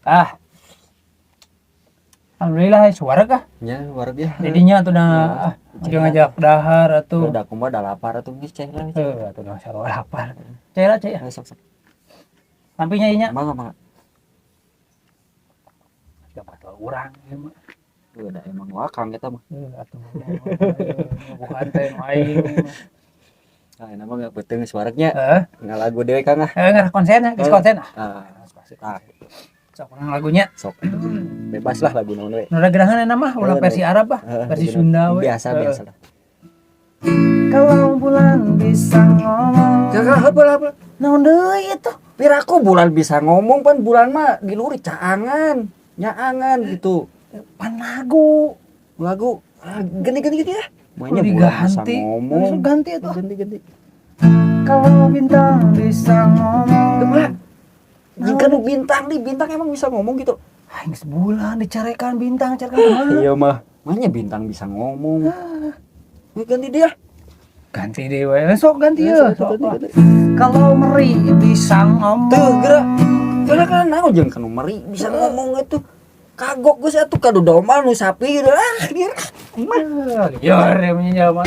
Ah, alhamdulillah suara kah? Ya, wareg ya. Jadinya tuh udah ngajak dahar atuh. Udah kumaha udah lapar atuh geus cai lah. Atuh dah sarua lapar. Cai lah cai ya. Sok. Lampinya inya. Mangga. Dapat urang ieu mah. Udah emang wakang kita mah. Atuh. Bukan teh aing. Nah, enak mah beuteung suaregnya. Heeh. Ngalagu dewe Kang ah. Ngarah konsen ya, geus konsen ah. Sok urang lagunya. Sok. Bebas lah lagu naon we. Nu gerahan mah ulah versi Arab ah, versi Sunda we. Biasa lah. Kalau bulan bisa ngomong. Jaga heupeul. Naon deui itu? Piraku bulan bisa ngomong pan bulan mah di luar caangan, nyaangan gitu. Pan lagu. Ganti ya. Makanya bulan bisa Diganti. ngomong. Harus ganti itu. Ganti. Kalau bintang bisa ngomong. Coba. Jika nu bintang emang bisa ngomong gitu. Aing sebulan dicarekan bintang carekan kemana? Iya mah. Makanya bintang bisa ngomong. Ganti dia. Ganti deh we. Sok ganti Ya, ya. ganti. Kalau meri bisa ngomong. Tuh, gerak kan naon jeung kanu meri bisa ngomong itu. Kagok geus atuh kadu domba nu sapi gitu. Dia. Ya, remnya mah.